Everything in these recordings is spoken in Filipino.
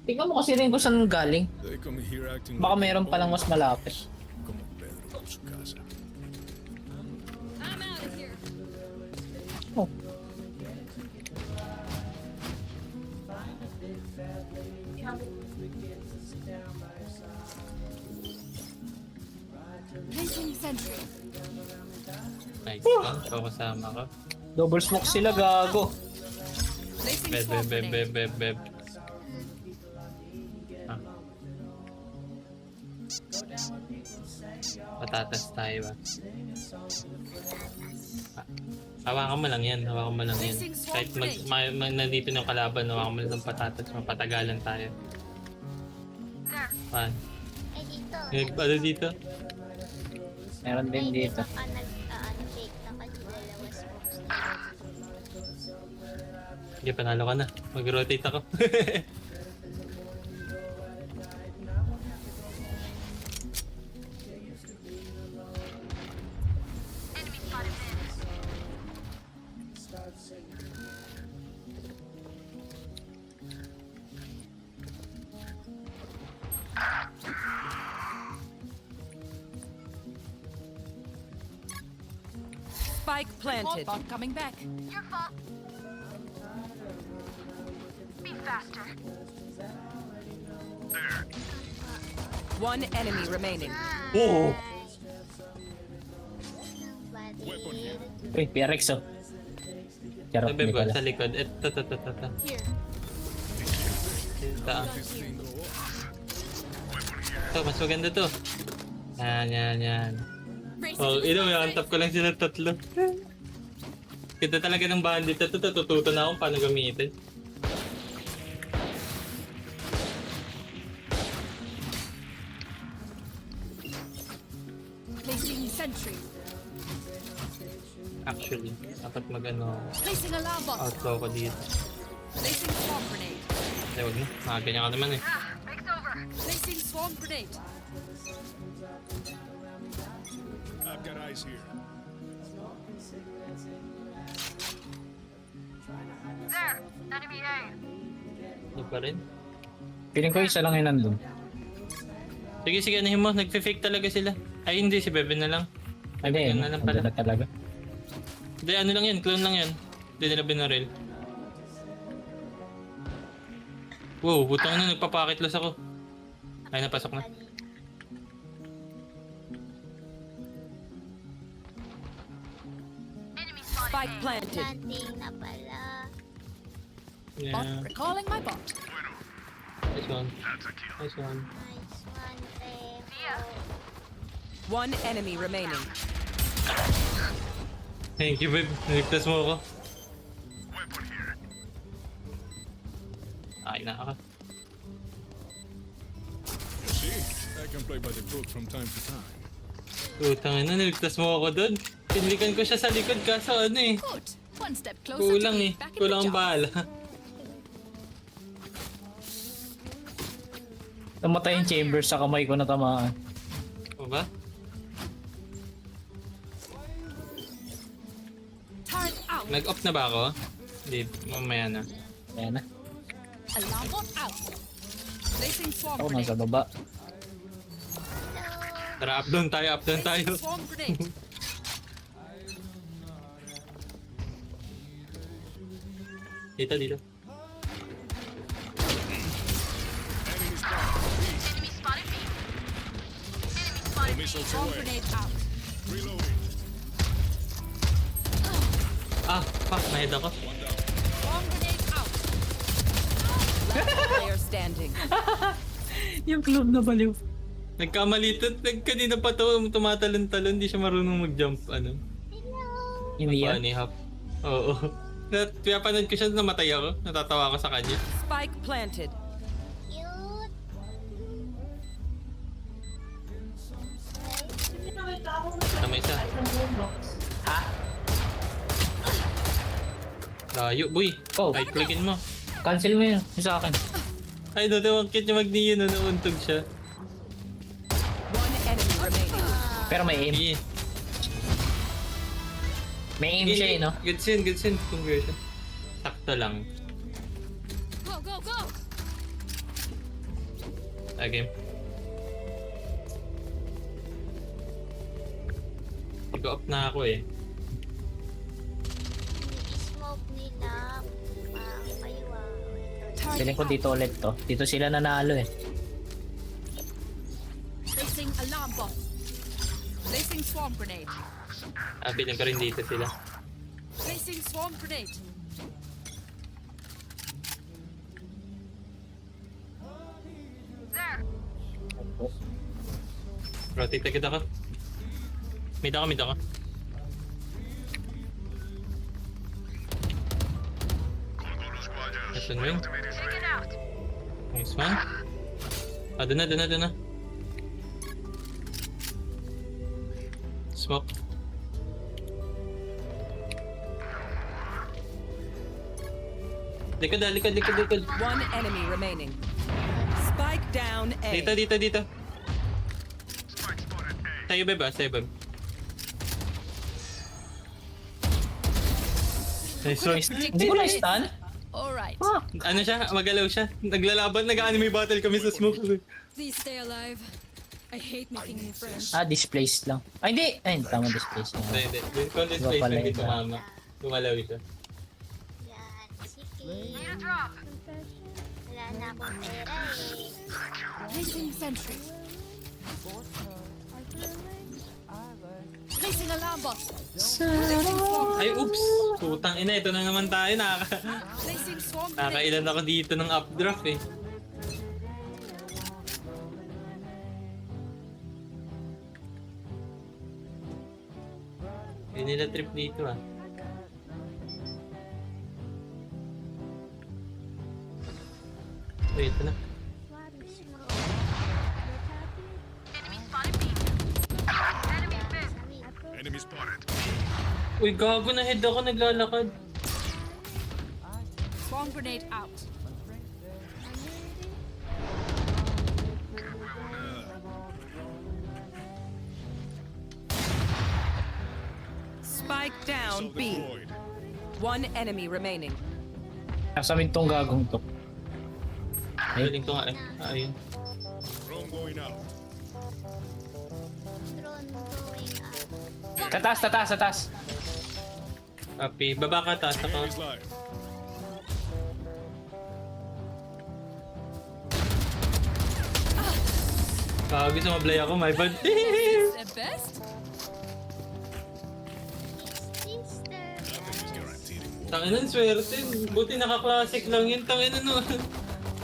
Tingnan mo kasi rin kung saan galing. They come here acting Baka like meron palang mas malapit. como Pedro con su casa. I'm out of here. Oh. Placing sentry. Nice one. Ikaw kasama ka. Double smoke sila, gago. Placing Beb, swamp beb, beb, grenade. beb, beb, beb. Ah. Patatas tayo ba? Ah, hawakan mo lang yan, hawakan mo lang yan. Kahit nandito ng kalaban, hawakan mo lang ng patatas, mapatagalan tayo. Pan. Eh, dito. Ano dito? Meron din Hindi dito. baka nag-shake na kasi dalawa smokes. Sige, panalo ka na. Mag-rotate ako. Spike planted. Bot coming back. Your fault. Be faster. One enemy remaining. Oo! Weapon here. Uy, PRX oh. Charot, Sabi hindi ko, pala. sa likod. Ito. Here. Ito. This thing go off. Ito, mas maganda to. Yan. Bracing Oh, for ino, the may tap ko lang sila tatlo. Kita talaga ng bandit na to, tututo na akong paano gamitin. Placing sentry. Actually, dapat mag-ano, Placing alarm bot. outlaw ko dito. Placing swamp grenade. Ay, huwag mo. Ganyan ka naman eh. Placing swamp grenade. I've got eyes here. Hindi pa rin. Feeling ko isa lang yun nandun. Sige, anahin mo. Nagfe-fake talaga sila. Ay, hindi. Si Bebe na lang. Hindi, Bebe na lang nandun pala. na talaga. Hindi, ano lang yan. Clone lang yan. Hindi nila binaril. Wow, butang na. Nagpapakit loss ako. Ay, napasok na. Spike planted. Planting na pala. Yeah. Bot recalling my bot. Nice one. Nice one. Nice one, Teo. One enemy remaining. Thank you, babe. Naligtas mo ako. Ay, na ako. See, I can play by the book from time to time. Utang na, naligtas mo ako doon. Pinlikan ko siya sa likod kaso ano eh. Good. One step closer Kulang to eh. being back in Kulang the ang job. bala. Namatay yung chamber sa kamay ko na tamaan. O ba? Turret out. Nag-off na ba ako? Hindi, mamaya na. Ayan na. Alarm bot out. Placing swamp Ako nasa grenade. baba. Tara, up down tayo, up down tayo. Placing swamp grenade. Dito, dito. Enemy spotted. The missiles Swamp away. grenade out. Reloading. Ah, fuck, na-head ako. One down. Swamp grenade out. Last player standing. Yung club na baliw. Nagkamali to. Kanina pa to, tumatalon-talon. Hindi siya marunong mag-jump, ano. Hindi yan. Bunny hop. Oo. Pinapanood ko siya, namatay ako. Natatawa ako sa kanya. Spike planted. Cute. Tama isa. Ha? Layo, boy. Oh. Right clickin mo. Cancel mo yun. Yung sa akin. Ay, no, ang cute yung mag-niyo na nauntog siya. One enemy remaining. Pero may aim. Sige. May aim siya eh, no? Goods yun. Conversion. Sakto lang. Go, go, go. game. Pag-off na ako eh. I-smoke nila. Kayo Feeling ko dito ulit to. Dito sila nanalo eh. Placing alarm bot. Placing swarm grenade. Feeling ko rin dito sila. Placing swarm grenade. Rotate agad ako. Mid ako. Nice one, wing. Nice one. Doon na. Smoke. Likod. One enemy remaining. Spike down A. Dito. Sa'yo, Beb. Nice one. Hindi ko na-stun. Alright. Ano siya? Magalaw siya. Naglalaban, nag-anime battle kami sa smoke. Please stay alive. I hate making new friends. Displaced lang. Ay, hindi. Ay, tama, displaced lang. Hindi. Kung displace Iba pala lang yun. dito, mama. Gumalaw siya. Yan. Sige. Wala na akong pera eh. Placing sentry. Placing alarm bot. Ay, oops! Putang ina, ito na naman tayo. Placing swarm grenade. Nakakailan ako dito ng updraft eh. Hindi nila trip dito ah. Wait, ito na. Enemy spotted. Uy, gago na head ako naglalakad. Swarm grenade out. Spike down B. Deployed. One enemy remaining. Nasa mid tong gagong to. Galing ko nga eh. Ayun. Drone going out. Drone going out. Sa taas. Happy. Baba ka, taas ako. Is live. Gago, sumablay ako. My bad. The best? Sister. Nothing is guaranteed in war. Tanginan, swerte. Buti naka-classic lang yun. Tanginan no.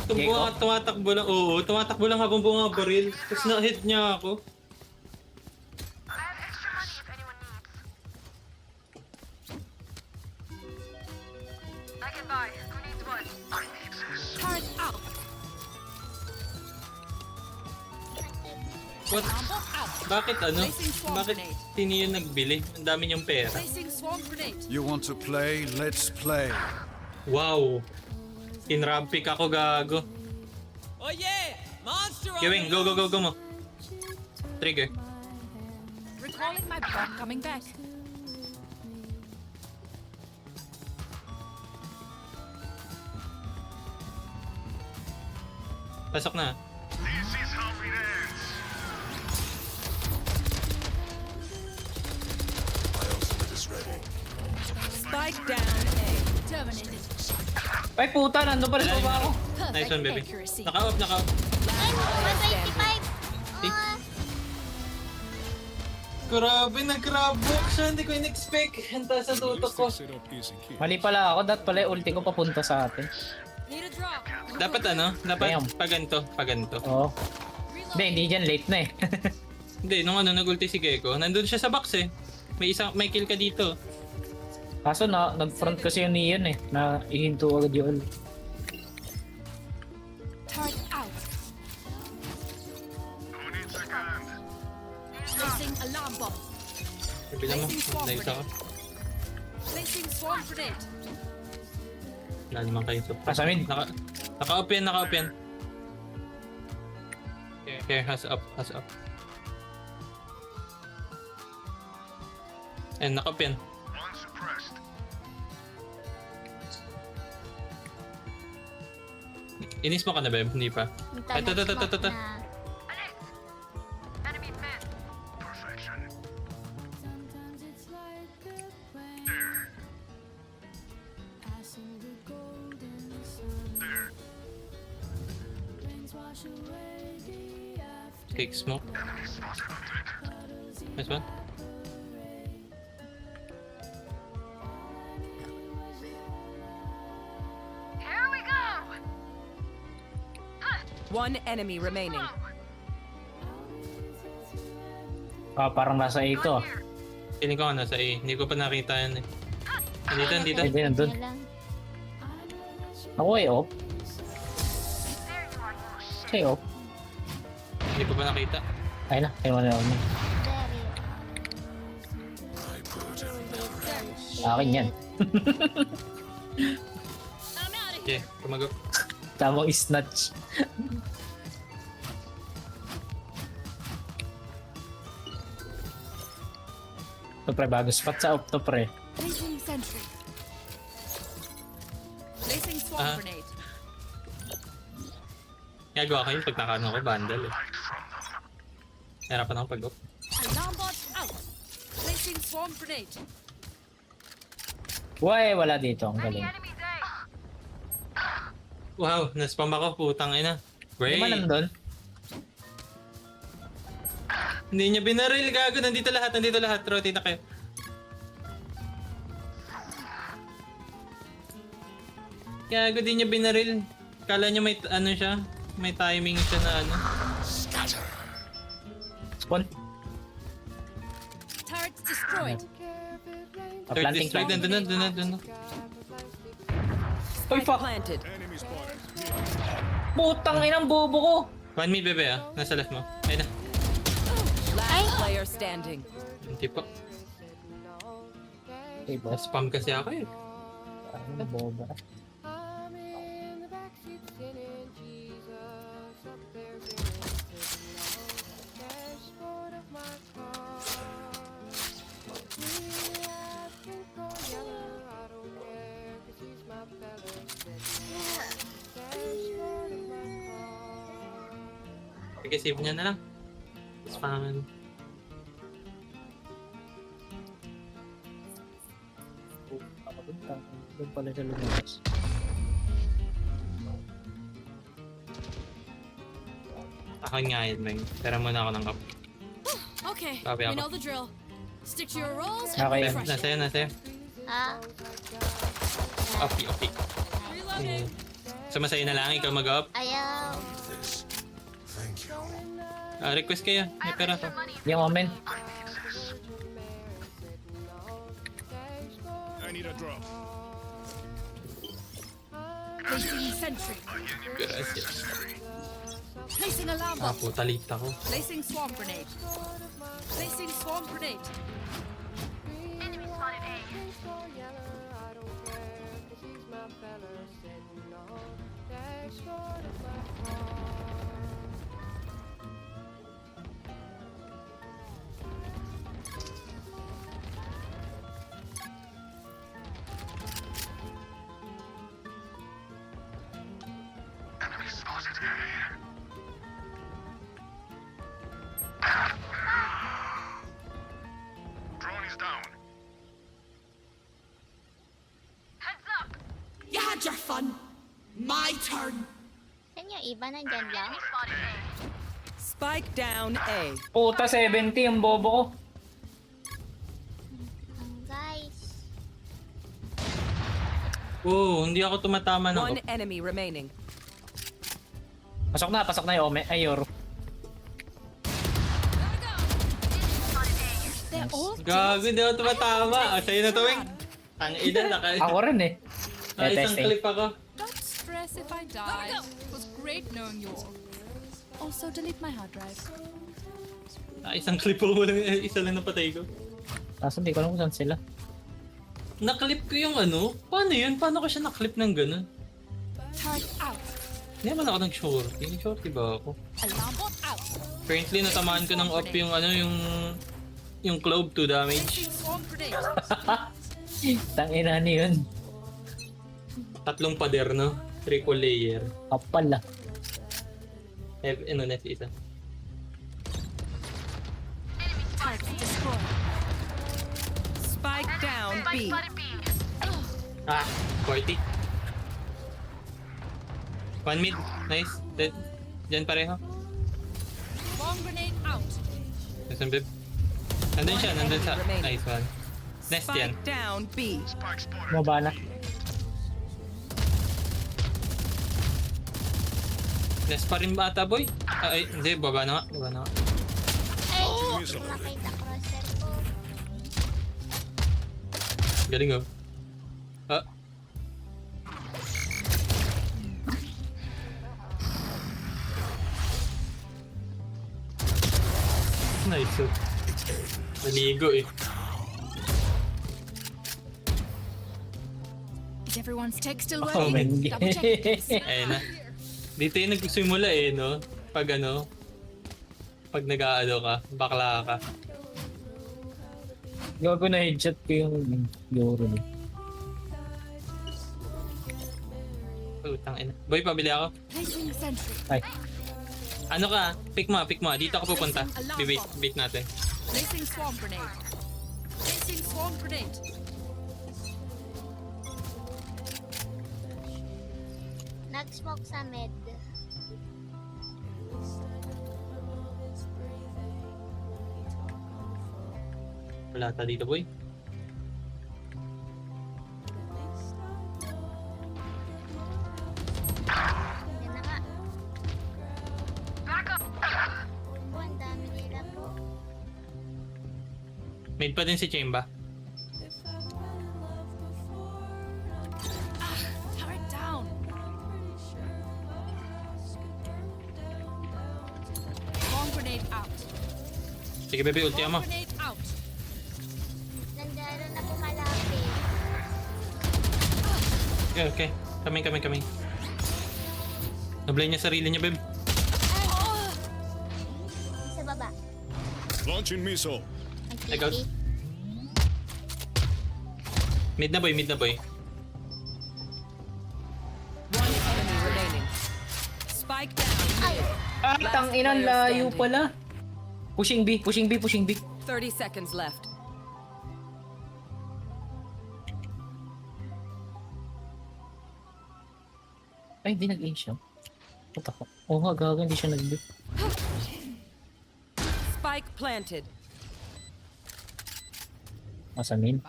Tumatakbo lang. Oo, tumatakbo lang habang bunga baril. Tapos na-hit niya ako. Turret out. What? Bakit ano? Bakit tini yung nagbili? Ang dami niyong pera. Placing swarm grenade. You want to play? Let's play. Wow. Tinrab pick ako, gago. Oh yeah! Monster Gawing, go mo. Trigger. Recalling my bomb coming back. Pasok na. Spike down A. Terminated. Ay, puta, nandun pa rin sa baba ako. Nice one, baby. accuracy. Naka-off. Ay, 125! Ah, Grabe, nag-grab walk siya. Hindi ko in-expect. Hanta sa tutok ko. Set up easy key. Mali pala ako. Dat pala yung ulti ko papunta sa atin. Need a drop. Dapat ano? Dapat Damn. paganto. Oo. Hindi dyan. Late na eh. Hindi, nung ano, nag-ulti si Gecko. Nandun siya sa box eh. May kill ka dito. Kaso nag-front kasi yung Neon eh. Na ihinto agad yung ult. Turret out. Placing alarm bomb. Bilang mo. Nice ako. Placing swarm grenade. Wala naman kayo support. Pasamin. Naka-up yan. Here, has up. And naka-up yan. Inis mo ka na, Beb? Hindi pa. Ito, ito, ito, ito, ito. Na. Take smoke. Nice one. One enemy remaining. Parang nasa A to. Feeling ko nasa A. Hindi ko pa nakita yan eh. Nandito, nandito. Hindi, nandun. Yan lang. Ako ay off. Say off. Hindi ko pa nakita. Ay na, ay wala ako. Very. Akin yan. Okay, tumago. Tamang snatch. Ito pre, bago spot sa off to pre. Placing sentry. Placing swamp Ah. grenade. Gagawa ko yun pag nakano ko, bundle eh. Hirapan ako pag-up. Alarm bot out. Placing swamp grenade. Why, wala dito. Ang galing. Wow, naspam ako, putang ina. Hindi Great. man nandun. Hindi niya binaril, gago. Nandito lahat, nandito lahat. Rotate na kayo. Gago, di niya binaril. Kala niya may, ano siya, may timing siya na ano. Spawn. Turrets destroyed. Third Planting district, plan. nandun na, nandun na, nandun na. Uy, fuck! Planted. Enemy spotted. Putang inang bobo ko! 1 mid, bebe ah. Nasa left mo. Ayun na. Last player standing. Hindi po. Hey, boss. Spam kasi ako eh. Parang boba. Sige, save niya na lang. Spam. Doon pala siya lumabas. Ako nga yun, Meng. Tara muna ako ng cup. Okay, Copy we ako. know the drill. Stick to your roles Okay. and Eh, refresh. nasa'yo, nasa'yo. Ah. Okay, okay. Reloading. Sumasa'yo na lang, ikaw mag-up. Ayaw. Request kayo. May pera to. Yung omen. I need a drop. Placing sentry. Gracias. Placing alarm Ah, bot. puta, late ako. Placing swamp grenade. Placing swamp grenade. You had your fun. My turn. Saan yung iba? Nandyan lang? Spike down A. Puta, 70 ang bobo ko. Guys. Oh, hindi ako tumatama ng One up. enemy remaining. Pasok na yung omen. Ay, Yor. They're all Gago, hindi ako tumatama. Ah, sa'yo na to, Weng. Ang ina, Ako rin eh. isang testing. clip ako. Don't stress if I die. It was great knowing you all. Also, delete my hard drive. Isang clip ako lang, isa lang napatay ko. Kaso hindi ko alam kung saan sila. Naklip ko yung ano? Paano yun? Paano ko siya naklip ng ganun? Turret out. Hindi naman ako nag-shorty. Nag-shorty ba ako? Alarm bot out. Currently, natamaan ko ng up yung ano, yung clove 2 damage. Placing swamp grenade. Tangina ni yun. 3 pader, no? Triple layer. Kapal ah. Ano na isa? Spike down B. Ah, 40. One mid. Nice. Dead. Diyan pareho. Bomb grenade out. Nasaan bib? Nandun siya, nandun sa... Nice one. Nest yan. Spike down B. Maba na. Nest pa rin ba ata, boy? Ay, hindi. Baba na nga. Baba na nga. Ay, makita crosser ko. Galing oh. Ah. Nice oh. Naligo eh. Is everyone's tech still Oh, working? man. Double check. Ayun na. Dito yung nagsimula eh, no? Pag ano, pag nag-aano ka, bakla ka. Gago na headshot ko yung Euro eh. Utang ina. Boy, pabili ako. Placing sentry. Ay, Ano ka? Pick mo. Dito ako pupunta. Bait natin. Placing swarm grenade. Placing swarm grenade. Nag-smoke sa med. Wala ta dito, boy. Yan na nga. Oh, ang dami nila po. Made pa din si Chamber. Turret down. Bomb grenade out. Sige, bebe, ulti mo. Bomb grenade out. Nandiyan na po malapit. Okay. Coming. Nablay niya sarili niya, bebe. Sa baba. Launching missile. Ang Ikaw. titi. Mid na, boy. One enemy remaining. Spike down. Ay! ah, tang inang layo pala. Pushing B. 30 seconds left. Ay, hindi nag-aim siya. Puta ko. Oo nga, gago, hindi siya nag-beat. Spike planted. Nasa main.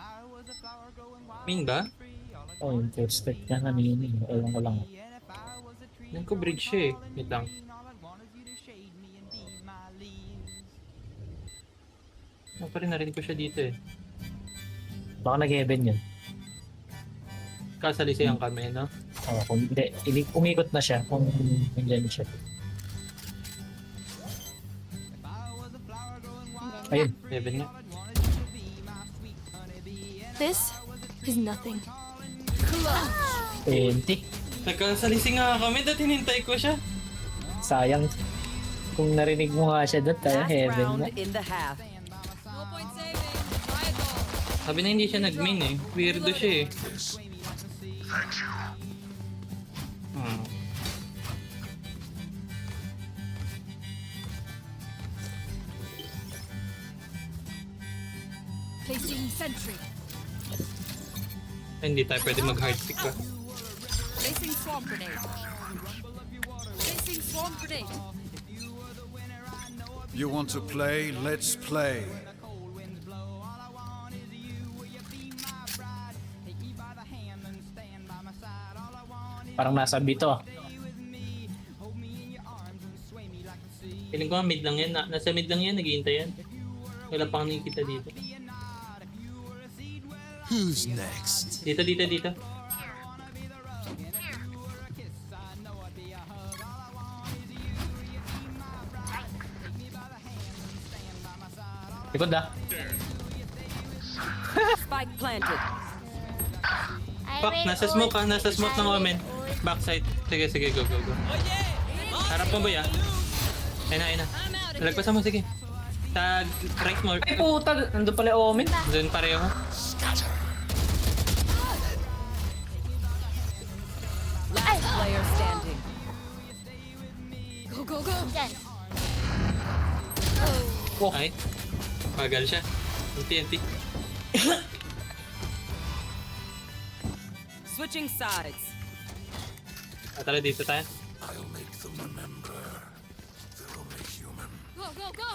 Min ba? Oh, yung first step niya na main. Ewan ko lang. Yan ko bridge siya eh. Wait lang. Ano pa rin narinig ko siya dito eh. Baka nag-heaven yun. Kasali siya ang kami, no? Oo, kung hindi, umikot na siya kung nandyan siya. Ayun. Heaven nga. This is nothing. 20. Nagkasalisi nga kami, dahil hinintay ko siya. Sayang. Kung narinig mo nga siya doon, tayo Last heaven round na. in the half. No point saving. Rival. Sabi na hindi siya nag-main eh. Weirdo siya eh. Hmm. Placing sentry. Hindi tayo pwede mag-hard pick ba? Placing swarm grenade. Placing swarm grenade. You want to play? Let's play. Parang nasa bito. Feeling ko nga mid lang yan. Nasa mid lang yan, naghihintay yan. Wala pang nakikita dito. Who's next? Dito. Likod ah. Spike planted. Ay, Pak, wait, nasa smoke ah. Nasa smoke ng omen. Backside. Sige, go. Harap mo ba ya? Ayun na. Lagpasan mo, sige. Sa right mo. Ay puta, nandun pala yung Omen. Doon pareho. Last player Go, go, go! Dyan. Ay, pagal siya. Yung TNT. Switching sides. Tara dito tayo. I'll make them remember. They're only human. Go, go, go!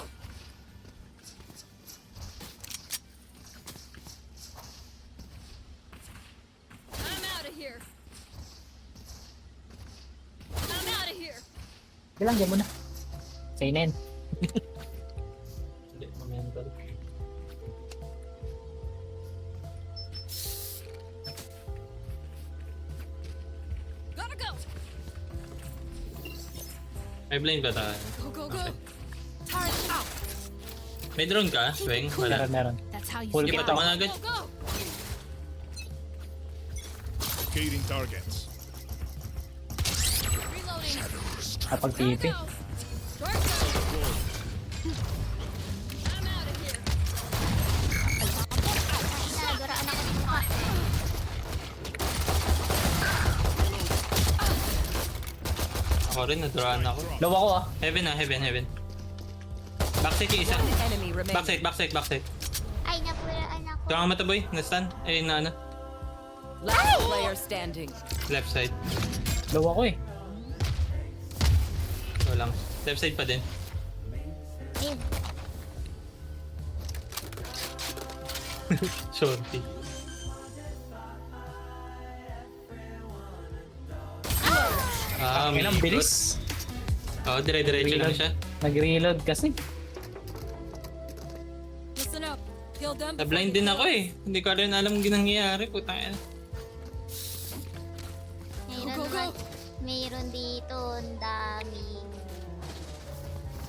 I'm out of here. I'm out of here. Bilang dyan muna. Say nen. Hindi, momental. Gotta go! May blind ba tayo? Go, go, go! Turret out! May drone ka, Sweng? Wala. Meron. That's how you Full Sige, kit patama ako. na agad. Go, go! Locating targets. Reloading. Kapag Gotta tipi. go! Short gun. I'm out of here. Nagaraan ako ng mukha. Ako rin, nadraan ako. Low ako ah. Heaven na, heaven, heaven. Backside yung isa. One enemy remaining. Backside, backside, backside. Ay, napuraan ako. Kaya nga mataboy, na-stun. Eh, na ano? Last player standing. Left side. Low ako eh. Walang. Left side pa din. Ayun. Shorty. Ah, Ang ilang bilis. Oo, dire-diretso lang siya. Nag-reload kasi. Listen up. Kill them. Na-blind din ako eh. Hindi ko rin alam yung nangyayari. Putang ina. Mayroon Go, go, go. naman. Mayroon dito. Ang dami.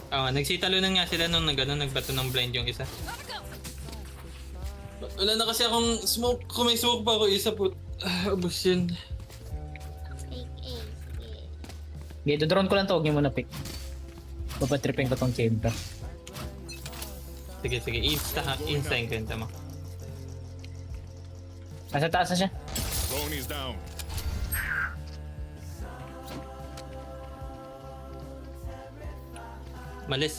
Oo, nagsitalunan nga sila nung nagbato ng blind yung isa. Gotta go! Wala na kasi akong smoke. Kung may smoke pa ako, isa po. Ubus yun. Sige. Okay, drone ko lang to. Huwag niyo muna pick. Papatripping ko tong chamber. Sige, sige. Insta yung kwenta mo. Nasa taas na siya. Drone is down. Malis.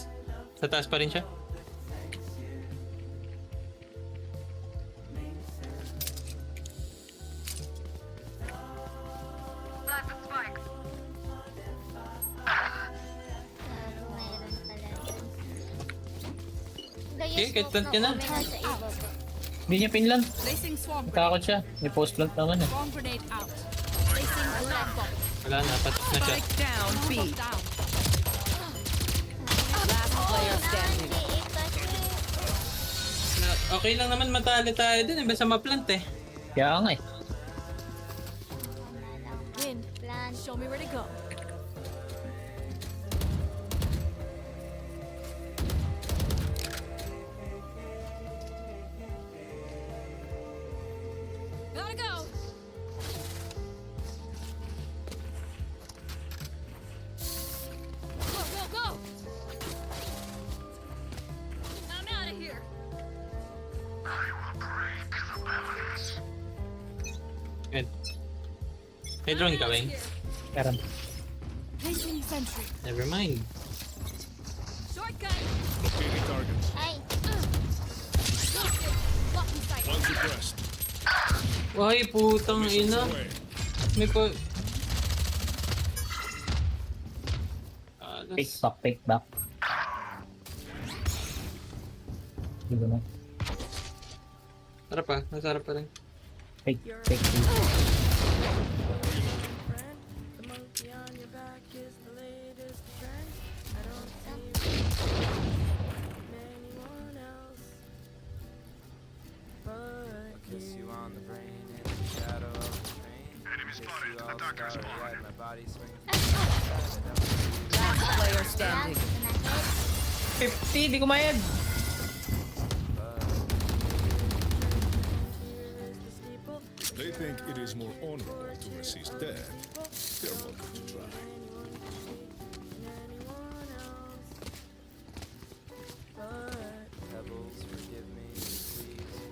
Sa taas pa rin siya. Mayroon pala dun. Okay, kahit plant ka na. Nasa iba po. Hindi niya pinlan. Placing swarm grenade. Natakot siya. May post plant naman eh. Swarm grenade out. Placing alarm bomb. Wala na, patok na siya. Spike down B. Bomb down. Last player standing. Liit kasi. Okay lang naman matali tayo din. Basta ma-plant eh. Kaya nga eh. Wind. Plan. Show me where to go. Gotta go! Go, go, go! I'm out of here. Good. May drone ka, I'm out Weng? of here. Meron. Placing sentry. Never mind. Shotgun. Locating targets. Ay. Blocking sight. One suppressed. Ay, putang ina. Away. May po... Pick back, pick back. Hindi ko na. Sarap pa. Nasarap pa rin. Pick, pick, pick. Kiss you on the brain in the shadow of the train. Kiss you all starry eyed, my body swings. Last player standing. 50, di ko mayad. They think it is more honorable to resist death. They're welcome to try. Pebbles, forgive me, please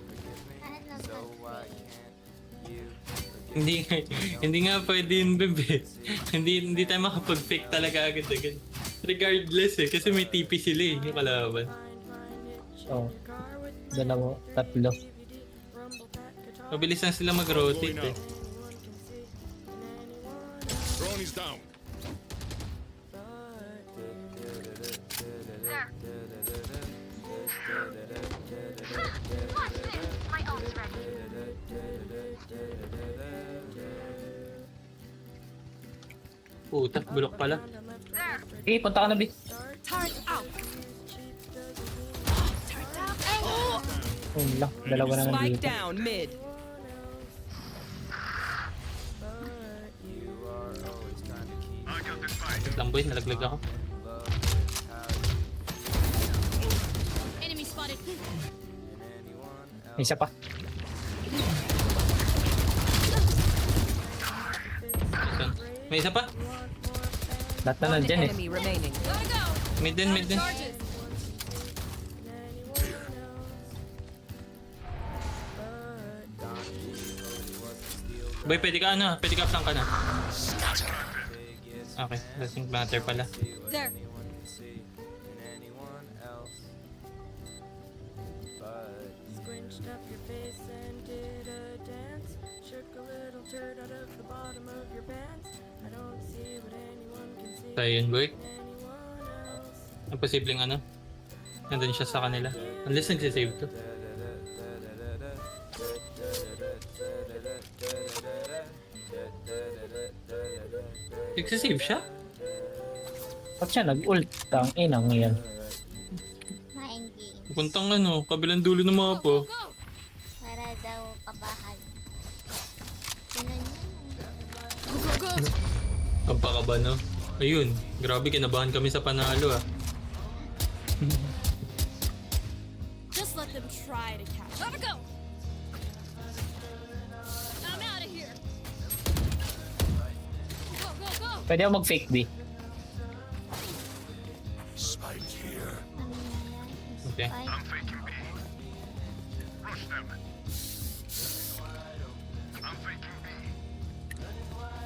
forgive me. So why can't you forgive Hindi nga pwede yun, bebe. Hindi tayo makapag-pick talaga agad-agad. Regardless eh, kasi may TP sila eh, yung kalaban. So, dalawa, tatlo. Mabilis lang sila mag-rotate eh. Drone is down. Puta, bulok pala. Eh, punta ka na, B. Turret out. Ayun lang, dalawa na Spike nandito. down mid. Wait lang boy, nalaglag ako. Enemy spotted. May isa pa. Ito. May isa pa? Lahat na One nandyan eh. enemy remaining. Gotta go. Mid din, mid din. Charges. Boy, pwede ka ano? Pwede ka flank ka na. Okay, doesn't matter pala. There. Tayo yun boy. Ang posibleng ano? Nandun siya sa kanila. Unless nagsisave to. Nagsisave siya? Ba't siya nag-ult? Tang inang yan. Ma-engage. Pupuntang ano, kabilang dulo ng mga po. Para daw kabahan. Ganun yun. Go, go, go. Ang pakaba no? Ayun, grabe kinabahan kami sa panalo ah. Just let them try to catch. Gotta go. I'm out of here. Go, go, go. Pwede ako mag-fake B. Spike here. Ano na yan? Okay. Ay,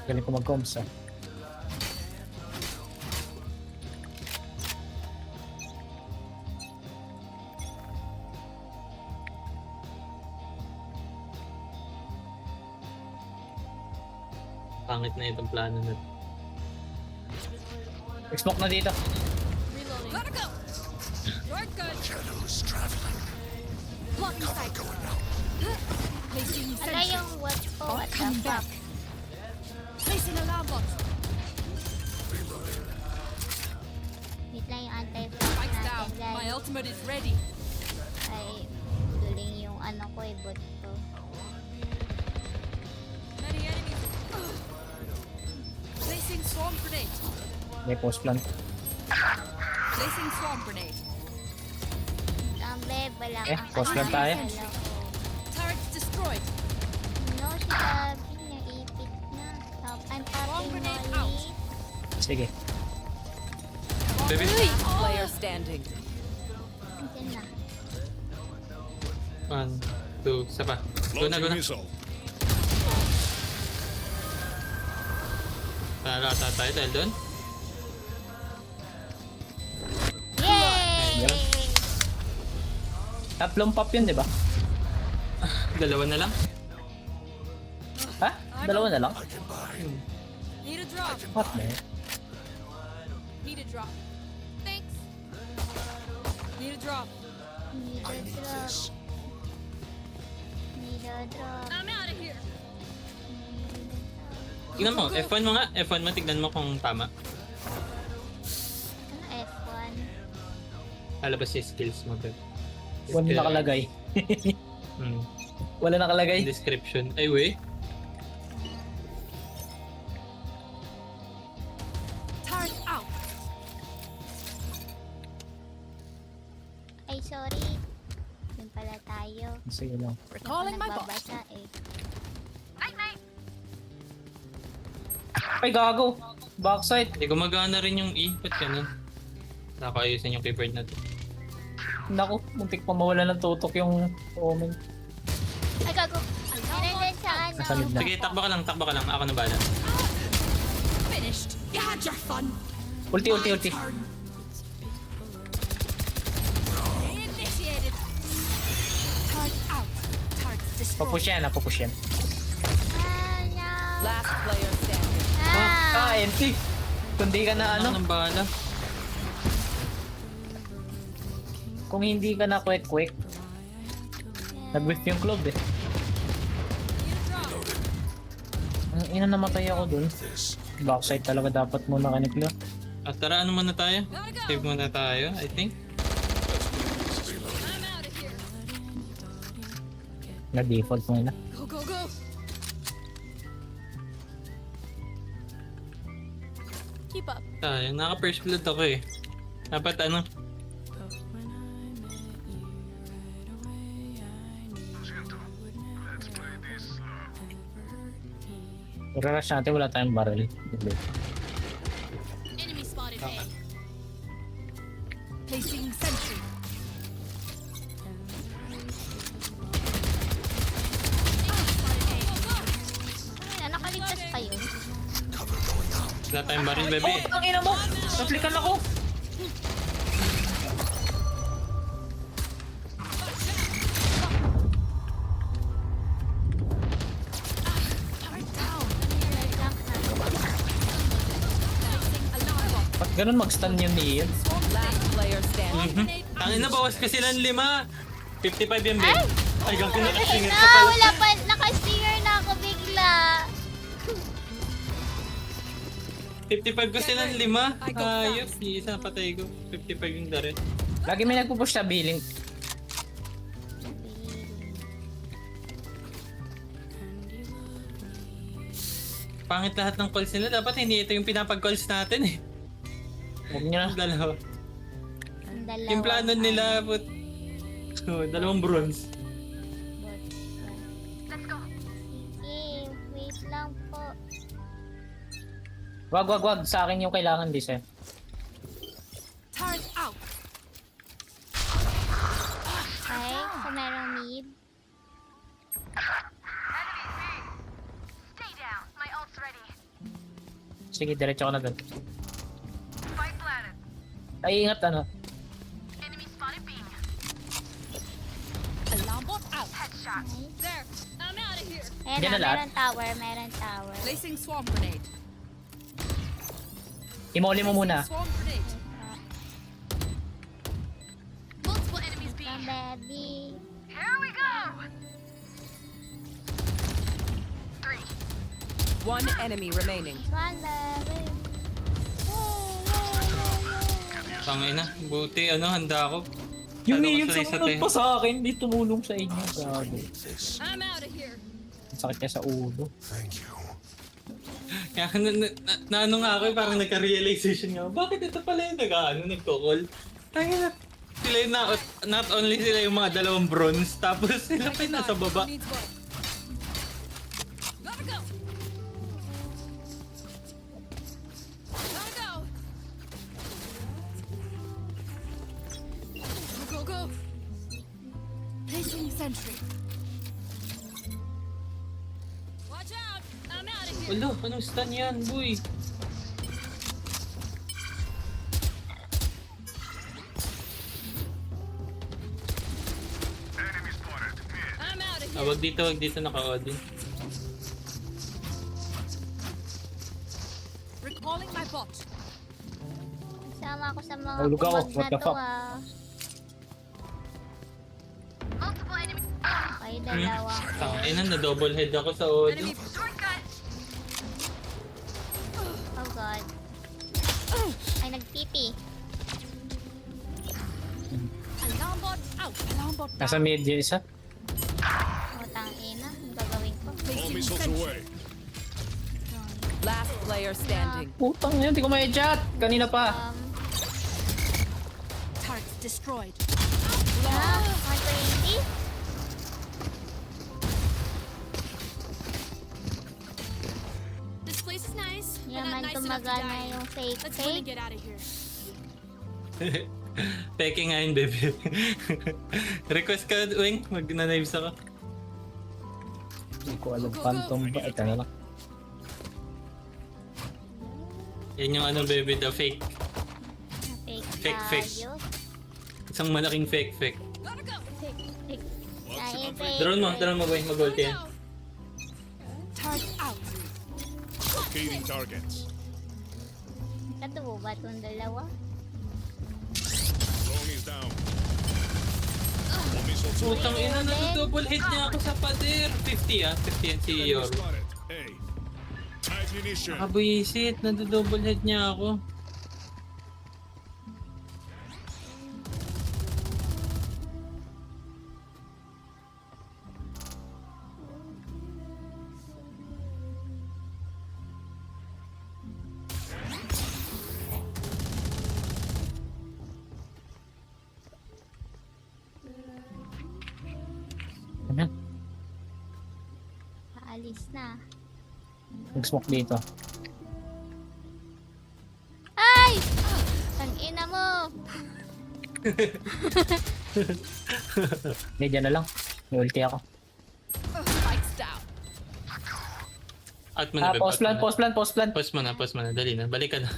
Galing ko mag-comms ah. Pangit na itong plano na. Smoke na dito. Reloading. Gotta go. You're good. Shadows traveling. Blocking sight. Placing Ala sentry. yung what po? What the Coming fuck? back. Placing alarm bot. Wait lang yung anti-flash Spikes natin down. My guys. ultimate is ready. Ay, duling yung ano ko eh, bot ko. Many enemies. Placing swarm grenade. May post plant. Placing swarm grenade. Ang bebe lang. Eh, ang post lang tayo. kasama ko. Turrets destroyed. No, si Gabi naipit na. Stop and Bomb popping grenade molly. Sige. Baby, Player standing. Andyan na. 1, 2, isa pa. Go na, go Launching na. missile. Tara tayo dahil doon. Yay! Tatlong pop yun, di ba? Dalawa na lang. Ha? Dalawa na lang? Need a drop. What man? Need a drop. Thanks. Need a drop. Need a drop. Need a drop. I'm out of here. Tignan mo, F1 mo nga. F1 mo, tignan mo kung tama. Ano F1? Lalabas yung skills mo. Pero. Wala nakalagay. Wala nakalagay. Description. Ay, wey. Turret out. Ay, sorry. Yun pala tayo. Sige lang. Recalling my boss. Nagbabasa eh. Ay, gago. Backside. Hindi gumagana rin yung E. Ba't ganun? Nakaayusin yung keyboard natin. Naku, muntik pa mawala ng tutok yung omen. Ay, gago. Meron din sa ano. Nasa mid na. Sige, takbo ka lang, takbo ka lang. Ako na bala. Finished. You had your fun. Ulti. Initiated. Target out. Target destroyed. Papush yan. Ah, no. Last player standing. NT. Kung di ka na Ano ano, nang bahala? kung hindi ka na quick, nag-whiff yung club eh. Ang ina namatay ako dun. Backside talaga dapat muna kaniklo. At tara, ano muna tayo? Save muna tayo, I think. Na-default mo na. Go, go, go. Keep up. Tayo, naka-first blood ako eh. Dapat ano? I-rush natin, wala tayong barrel. Enemy spotted A. Placing sentry. Ay, nakaligtas pa yun. Wala tayong baril, bebe. Ang ina mo! Naplikan ako! Ba't ganun mag-stun yung Neon? Last player standing. Tangin na, bawas ka silang 5. 55 yung bed. Ay, gagawin na kasingit Na, ka pala. wala pa. Naka-stinger na ako bigla. 55 ko silang 5. Ayos, yung isa patay ko. 55 yung darin. Lagi may nagpupush sa billing. Pangit lahat ng calls nila. Dapat hindi ito yung pinapag-calls natin eh. Huwag nyo na. Dalawa. Ang dalawa. Yung plano nila, but... dalawang bronze. Sige, wait lang po. Wag. Sa akin yung kailangan, Lisa. Turret out. Okay, so merong mid. Sige, diretso ko na doon. Ay, ingat ano. Alarm bot out. There. I'm out of here. Ayan Diyan na, na lahat? meron tower. Placing swarm grenade. Imoli mo muna. Swarm grenade. Multiple enemies B. Come, baby. One enemy remaining. One, baby. Tangin na. Buti, handa ako. Yung Ano Neon ko sa sumunod pa sa akin, di tumulong sa inyo. Grabe. I'm out of here. Ang sakit niya sa ulo. Thank you. Kaya ano nga ako, parang nagka-realization nga, bakit ito pala yung nagko-call? Tangin na. Sila yung not only sila yung mga dalawang bronze, tapos sila pa yung nasa baba. Needs both. Gotta go. Gotta go. Go, go, go. Placing sentry. Watch out. I'm out of here. Wala, anong stun yan, boy? I'm out of here. Wag dito naka-audio. Recalling my bot. Sama ako sa mga Nahulog ako. kumag What na the to, fuck? ah. Okay, dalawa. Tangin na, na-double head ako sa audio. Enemy. Oh god. Ay, nagpipi. Alarm bot out. Alarm bot Nasa down. mid yung isa. Utang ina. Ang gagawin ko. All Placing missiles sentry. away. Last player standing. Putang yun, di ko may-chat. Kanina pa. Target destroyed. 120? This place is nice, but not Yaman nice enough to tumagana die. yung fake Let's win and fake. get out of here. Peke nga yun, baby. Request ka, Weng. Mag-na-knives ako. Hindi ko alam phantom ba. Ito na lang. Yan yung baby, the fake. Fake, fake. Tayo. Isang malaking fake. Gotta go. Drone mo boy, mag-ulti yan. Turret out. Locating targets. Katubo ba itong dalawa? Drone is down. All missiles away. Putang ina, double hit niya ako sa pader. 50 ah, 50 yan si Enemy Yoru. spotted. A. Ammunition. Nakabuisit, double hit niya ako. Ano? Paalis na. Nag-smoke dito. Ay! Tangina mo! Hindi, dyan na lang. May ulti ako. Spikes down. Out mo na, Beb, Post out mo plan. na. Post mo na, dali na. Balik ka na.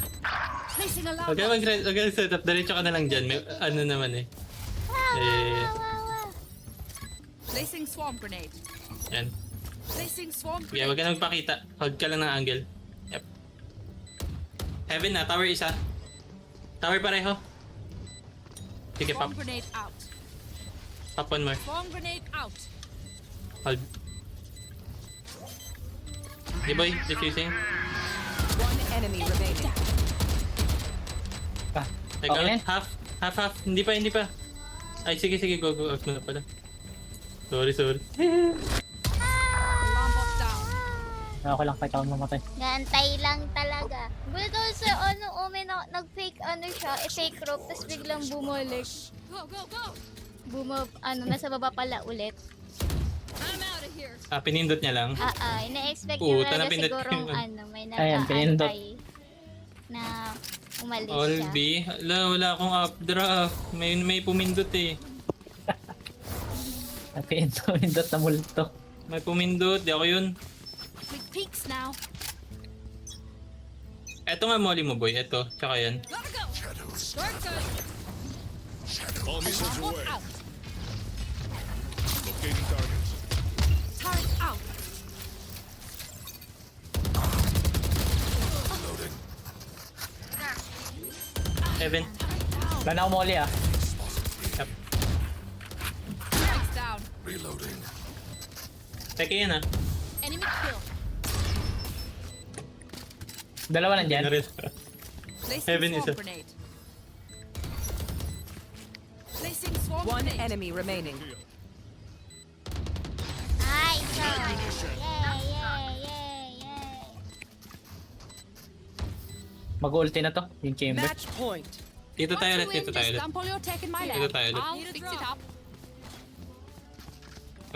Placing alarm. Huwag ka setup, diretso ka na lang dyan. May ano naman eh. Placing swarm grenade. Yan. Placing swarm Kaya huwag ka na magpakita. Hold ka lang ng angle. Yep. Heaven na, tower isa. Tower pareho. Sige, Swarm pop. grenade out. Pop one more. Swarm grenade out. Hold. Hey boy, defusing. One enemy remaining. Ah, Take okay na out. yan? Half. Hindi pa. Ay, sige, go. Out mo na pala. Sorry. Alarm bot down. Ako lang, kahit ako mamatay. Gantay lang talaga. But also, Omen, nag-fake siya, fake rope, tapos biglang bumalik. Go. Nasa baba pala ulit. I'm out of here. Pinindot niya lang. Ina-expect niya Puta, talaga napindot sigurong ko yun. may Ayan, pinindot. nag-aantay na umalis All siya. B. Wala akong updraft. May pumindot eh. Pindot na multo. May pumindot. Di ako yun. Quick peeks now. Eto nga molly mo boy. Eto. Tsaka yan. Gotta go. Shadows. Dark side. All missiles Bot away. out. Locating targets. Turret out. Heaven. Wala na ako molly ah. Yep. Spikes down. Reloading. Teke yan ah. Enemy kill. Dalawa nandyan. Yan na rin. Placing Heaven swarm isa. grenade. Placing swarm One grenade. enemy remaining. Nice! Yay! Mag-ulti na to, yung chamber. Match point. Dito tayo Once ulit. you win, just dump all your tech in my Dito lab. tayo ulit. I'll Need a fix drop. it up.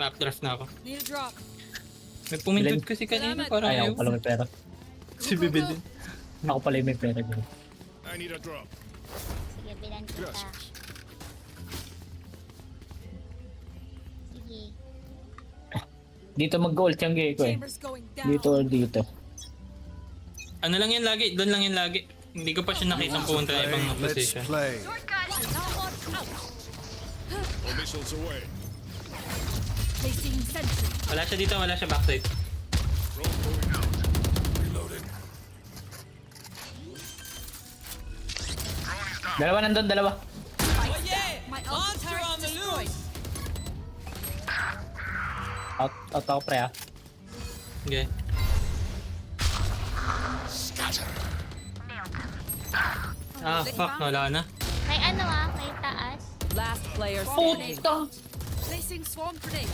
Updraft na ako. Need a drop. May pumindot kasi kanina. Parang Ay, ako ayaw. pala may pera. Si Bebe din. Ako pala yung may pera dyan. I need a drop. Sige, bilan kita. Gracias. Sige. Dito mag-ult yung Gecko eh. Chamber's going down. Dito or dito. Ano lang yan lagi? Doon lang yan lagi. Hindi ko pa siya nakita pumunta sa ibang Let's position. play. Alarm bot out. All missiles away. Placing sentry. Wala siya dito, wala siya backside. Drone going out. Reloading. Dalawa nandun, dalawa. My ult turret destroyed. Out ako pre ah. Okay. Fuck, wala na. May may taas. Last player Swarm standing. grenade out. Placing swarm grenade.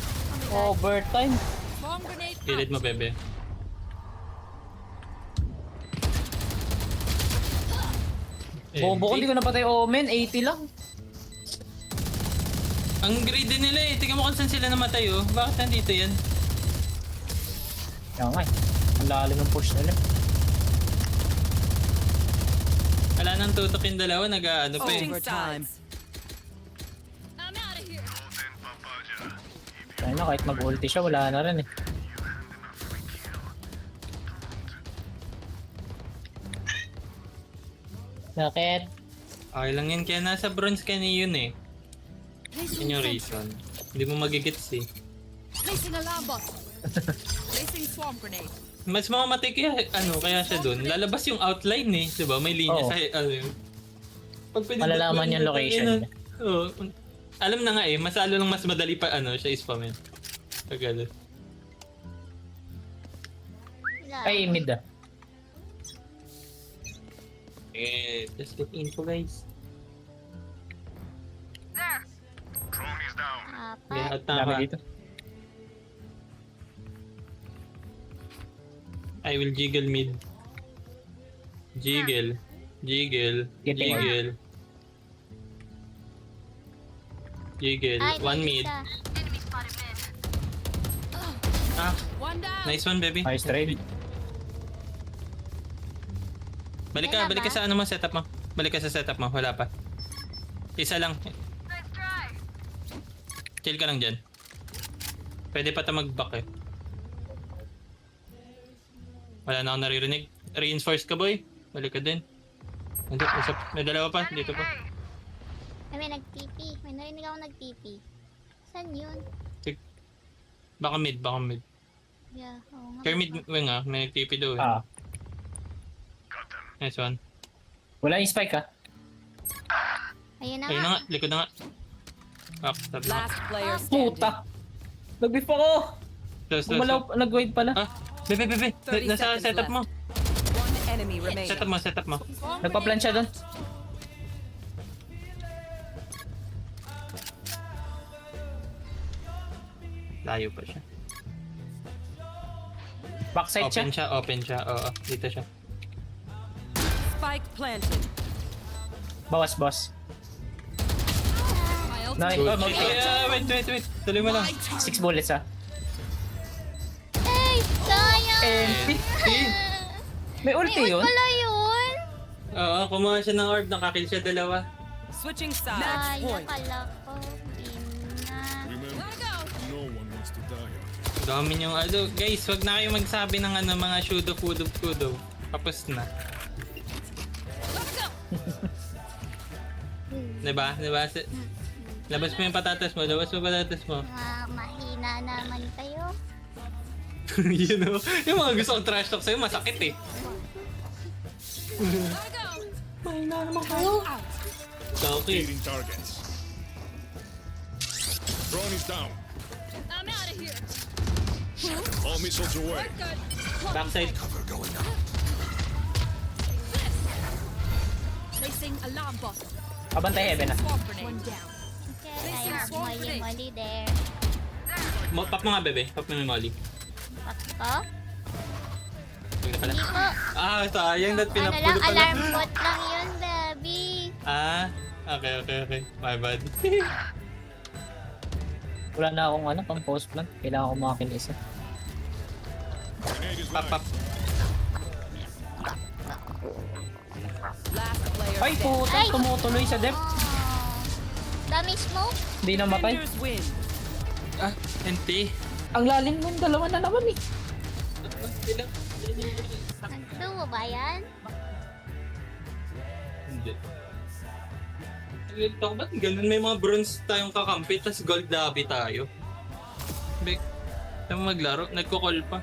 Overtime. Swarm grenade Pilit mo, out. Bebe. Bobo ko, hindi ko napatay Omen, 80 lang. Ang greedy nila eh. Tingnan mo kung saan sila namatay oh. Bakit nandito yan? Kaya nga eh. Ang lalim ng push nila. Wala nang tutok yung dalawa. Nag-ano pa eh. Overtime. I'm out of here. Kaya na, kahit mag-ulti siya, wala na rin eh. Bakit? Okay lang yan, kaya nasa bronze ka na yun eh. Yun yung reason. Hindi mo magigits eh. Placing alarm bot. Placing swarm grenade. Mas mamamatay kaya siya dun. Lalabas yung outline eh, di ba? May linya Oo. sa, pag pinindot Malalaman mo yung location niya. Oo. Alam na nga eh, mas madali pa siya i-spam yun. Pag ano. Wala. Ay, mid ah. Eh, just get info guys. Apat. Yeah, at Dami tama. dito. I will jiggle mid. Jiggle. Jiggle. Getting Jiggle. Jiggle. Ay, One may mid. isa. Ah, One down. nice one baby. Nice trade. Balik Wala ka ba? sa ano mo, setup mo. Balik ka sa setup mo, wala pa. Isa lang. Chill ka lang dyan. Pwede pa ta mag-back eh. Wala na akong naririnig. Reinforce ka boy. Balik ka din. Ando, may dalawa pa, dito pa. Ay, may nag-TP. May narinig ako nag-TP. Saan yun? Baka mid. Yeah, oo nga. Kaya mid wing ah, may nag-TP daw eh. Ah, Nice one. wala yung spike ah. Ayun na Ayun nga. na nga, likod na nga. Up, stop na. Last player standing. Puta! Nag-beef ako! Close. Gumalaw, nag-wait pala. Ah, bebe. 30 Nasa seconds setup left. mo. One enemy remaining. Setup mo. Nagpa-plan siya doon. Layo pa siya. Backside siya. Open siya. Oo, dito siya. Spike planted. Bawas, boss. My ult. Nice. Good Oh, shit. Wait. Tuloy mo lang. 6 bullets ah. Ay, sayang! And may ulti May ult yun? pala yun! Oo, kumuha siya ng orb. Nakakill siya dalawa. Switching sides. Sayang pala ko. Ina. Remember, no one wants to die. Dami yung guys, wag na kayo magsabi ng mga shudo. Tapos na. Diba? Labas mo yung patatas mo. Mga mahina naman kayo. You know, yung mga gusto kong trash talk sa'yo, masakit eh. Mahina naman kayo. Okay. Leading targets. Drone is down. I'm out of here. All missiles away. Backside. Placing alarm bot. Abantay heaven ah. Swarm grenade. One down. Okay, I have molly there. Pop mo nga bebe. Pop mo yung molly. Pakto? Huwag na pala. Hindi po. Ah, sayang that Ano pinapulo lang, pala. alarm bot lang yun, baby. Ah, okay. My bad. Wala na akong pang post plan. Kailangan ko makakill isa. Grenade is Pop. Last player Ay, standing. puta! Tumutuloy sa depth. Oh. Dami smoke. Hindi namatay. Defenders win. Ah, ente. Ang lalim nun, dalawa na naman eh. Nagduo ba yan? Hindi. Ba't ganun? May mga bronze tayong kakampi, tas gold lobby tayo. Bek, tayo maglaro, nagko-call pa.